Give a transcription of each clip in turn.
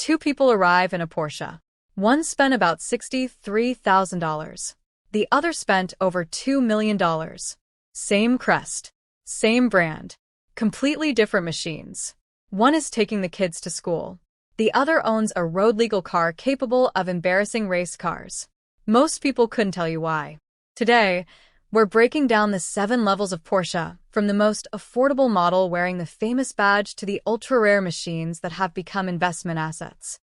Two people arrive in a Porsche. One spent about $63,000. The other spent over $2 million. Same crest. Same brand. Completely different machines. One is taking the kids to school. The other owns a road-legal car capable of embarrassing race cars. Most people couldn't tell you why. Today, we're breaking down the 7 levels of Porsche, from the most affordable model wearing the famous badge to the ultra-rare machines that have become investment assets.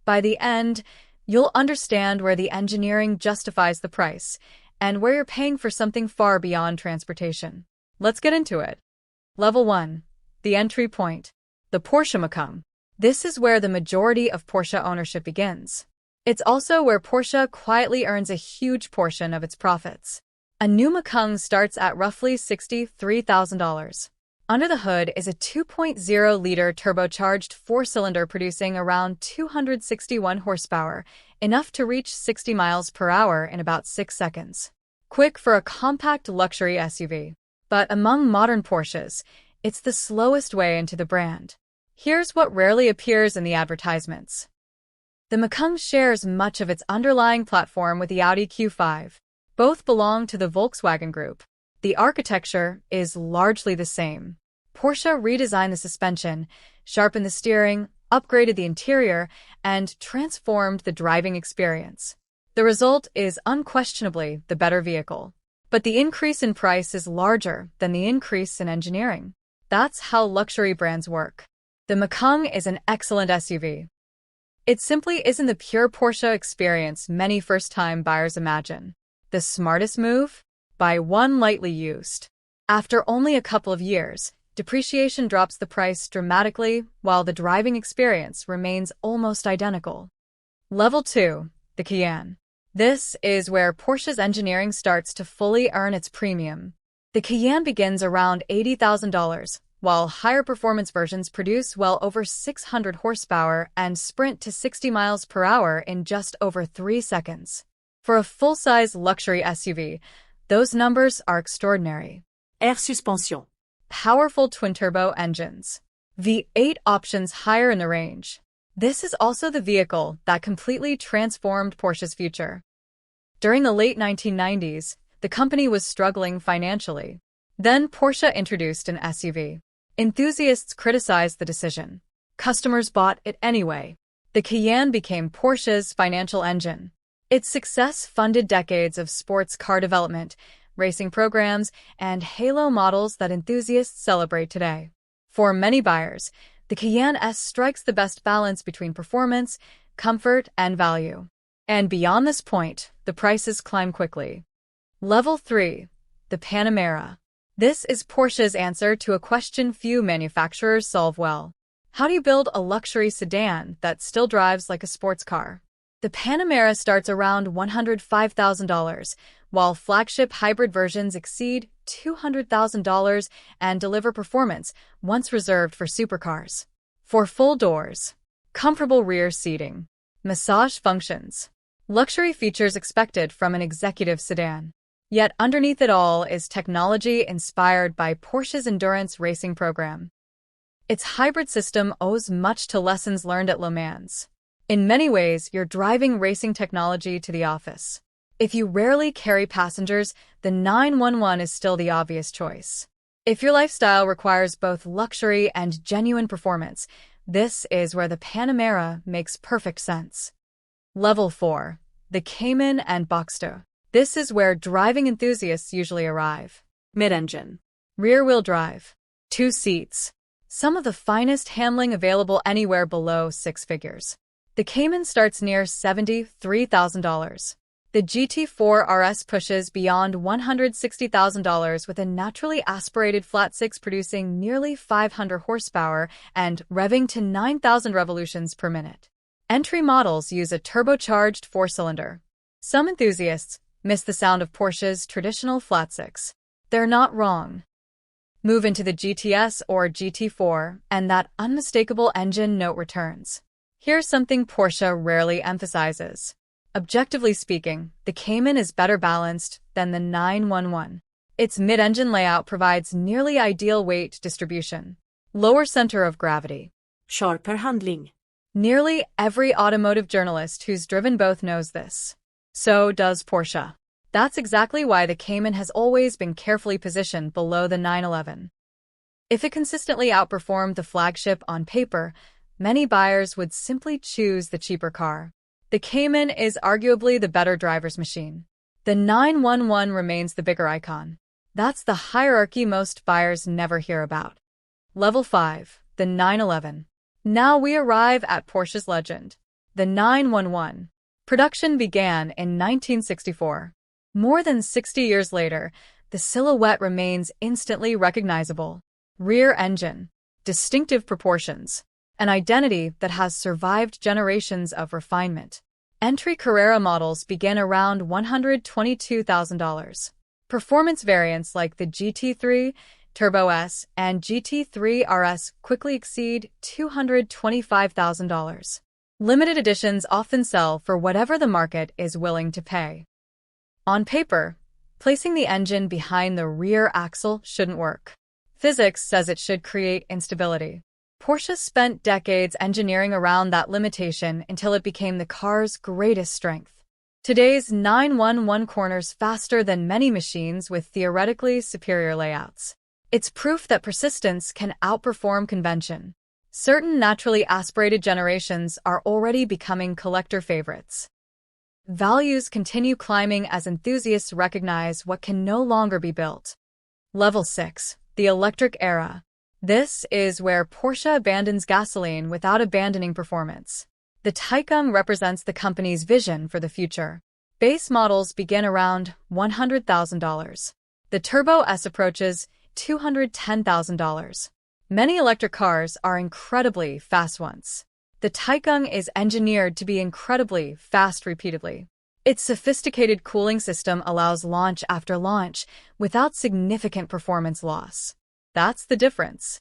By the end, you'll understand where the engineering justifies the price, and where you're paying for something far beyond transportation. Let's get into it. Level 1. The entry point. The Porsche Macan. This is where the majority of Porsche ownership begins. It's also where Porsche quietly earns a huge portion of its profits. A new Macan starts at roughly $63,000. Under the hood is a 2.0-liter turbocharged 4-cylinder producing around 261 horsepower, enough to reach 60 miles per hour in about 6 seconds. Quick for a compact luxury SUV. But among modern Porsches, it's the slowest way into the brand. Here's what rarely appears in the advertisements. The Macan shares much of its underlying platform with the Audi Q5. Both belong to the Volkswagen Group. The architecture is largely the same. Porsche redesigned the suspension, sharpened the steering, upgraded the interior, and transformed the driving experience. The result is unquestionably the better vehicle. But the increase in price is larger than the increase in engineering. That's how luxury brands work. The Macan is an excellent SUV. It simply isn't the pure Porsche experience many first-time buyers imagine. The smartest move? Buy one lightly used. After only a couple of years, depreciation drops the price dramatically, while the driving experience remains almost identical. Level 2. The Cayenne. This is where Porsche's engineering starts to fully earn its premium. The Cayenne begins around $80,000, while higher performance versions produce well over 600 horsepower and sprint to 60 miles per hour in just over 3 seconds. For a full-size luxury SUV, those numbers are extraordinary. Air suspension. Powerful twin-turbo engines. V8 options higher in the range. This is also the vehicle that completely transformed Porsche's future. During the late 1990s, the company was struggling financially. Then Porsche introduced an SUV. Enthusiasts criticized the decision. Customers bought it anyway. The Cayenne became Porsche's financial engine. Its success funded decades of sports car development, racing programs, and halo models that enthusiasts celebrate today. For many buyers, the Cayenne S strikes the best balance between performance, comfort, and value. And beyond this point, the prices climb quickly. Level 3. The PANAMERA. This is Porsche's answer to a question few manufacturers solve well. How do you build a luxury sedan that still drives like a sports car? The PANAMERA starts around $105,000, while flagship hybrid versions exceed $200,000 and deliver performance once reserved for supercars. For full doors, comfortable rear seating, massage functions, luxury features expected from an executive sedan. Yet underneath it all is technology inspired by Porsche's endurance racing program. Its hybrid system owes much to lessons learned at Le Mans. In many ways, you're driving racing technology to the office. If you rarely carry passengers, the 911 is still the obvious choice. If your lifestyle requires both luxury and genuine performance, this is where the PANAMERA makes perfect sense. Level 4. The Cayman and BOXSTER. This is where driving enthusiasts usually arrive. Mid-engine. Rear-wheel drive. 2 seats. Some of the finest handling available anywhere below 6 figures. The Cayman starts near $73,000. The GT4 RS pushes beyond $160,000 with a naturally aspirated flat-six producing nearly 500 horsepower and revving to 9,000 revolutions per minute. Entry models use a turbocharged 4-cylinder. Some enthusiasts miss the sound of Porsche's traditional flat-six. They're not wrong. Move into the GTS or GT4, and that unmistakable engine note returns. Here's something Porsche rarely emphasizes. Objectively speaking, the Cayman is better balanced than the 911. Its mid-engine layout provides nearly ideal weight distribution. Lower center of gravity. Sharper handling. Nearly every automotive journalist who's driven both knows this. So does Porsche. That's exactly why the Cayman has always been carefully positioned below the 911. If it consistently outperformed the flagship on paper, many buyers would simply choose the cheaper car. The Cayman is arguably the better driver's machine. The 911 remains the bigger icon. That's the hierarchy most buyers never hear about. Level 5, the 911. Now we arrive at Porsche's legend, the 911. Production began in 1964. More than 60 years later, the silhouette remains instantly recognizable. Rear engine, distinctive proportions, an identity that has survived generations of refinement. Entry Carrera models begin around $122,000. Performance variants like the GT3, Turbo S, and GT3 RS quickly exceed $225,000. Limited editions often sell for whatever the market is willing to pay. On paper, placing the engine behind the rear axle shouldn't work. Physics says it should create instability. Porsche spent decades engineering around that limitation until it became the car's greatest strength. Today's 911 corners faster than many machines with theoretically superior layouts. It's proof that persistence can outperform convention. Certain naturally aspirated generations are already becoming collector favorites. Values continue climbing as enthusiasts recognize what can no longer be built. Level 6. The electric era. This is where Porsche abandons gasoline without abandoning performance. The Taycan represents the company's vision for the future. Base models begin around $100,000. The Turbo S approaches $210,000. Many electric cars are incredibly fast once. The Taycan is engineered to be incredibly fast repeatedly. Its sophisticated cooling system allows launch after launch without significant performance loss. That's the difference.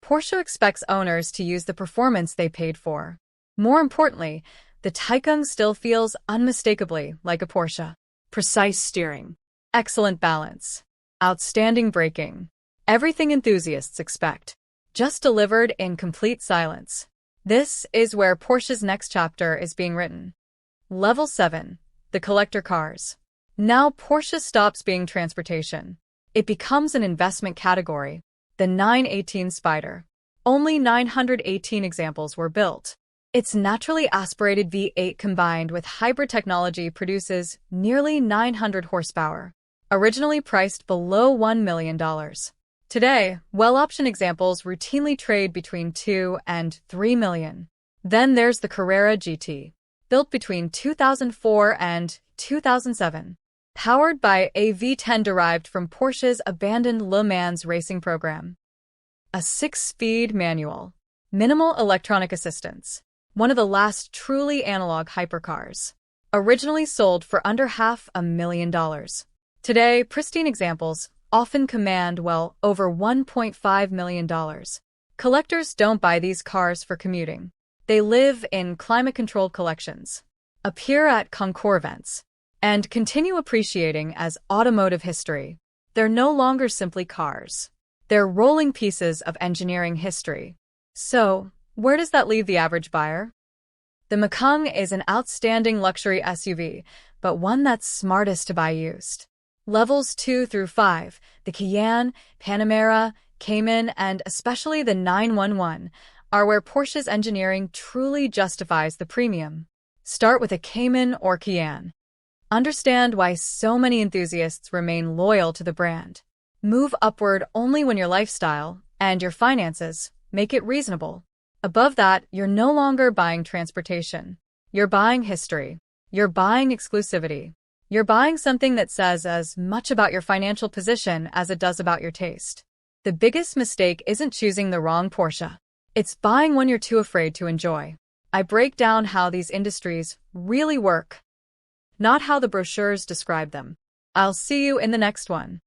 Porsche expects owners to use the performance they paid for. More importantly, the Taycan still feels unmistakably like a Porsche. Precise steering. Excellent balance. Outstanding braking. Everything enthusiasts expect, just delivered in complete silence. This is where Porsche's next chapter is being written. Level 7. The collector cars. Now Porsche stops being transportation. It becomes an investment category. The 918 Spyder. Only 918 examples were built. Its naturally aspirated V8 combined with hybrid technology produces nearly 900 horsepower. Originally priced below $1 million. Today, well-optioned examples routinely trade between $2 and $3 million. Then there's the Carrera GT, built between 2004 and 2007. Powered by a V10 derived from Porsche's abandoned Le Mans racing program. A 6-speed manual. Minimal electronic assistance. One of the last truly analog hypercars. Originally sold for under $500,000. Today, pristine examples often command well over $1.5 million. Collectors don't buy these cars for commuting. They live in climate-controlled collections, appear at concours events, and continue appreciating as automotive history. They're no longer simply cars. They're rolling pieces of engineering history. So, where does that leave the average buyer? The Macan is an outstanding luxury SUV, but one that's smartest to buy used. Levels 2 through 5, the Cayenne, PANAMERA, Cayman, and especially the 911, are where Porsche's engineering truly justifies the premium. Start with a Cayman or Cayenne. Understand why so many enthusiasts remain loyal to the brand. Move upward only when your lifestyle and your finances make it reasonable. Above that, you're no longer buying transportation. You're buying history. You're buying exclusivity. You're buying something that says as much about your financial position as it does about your taste. The biggest mistake isn't choosing the wrong Porsche. It's buying one you're too afraid to enjoy. I break down how these industries really work, not how the brochures describe them. I'll see you in the next one.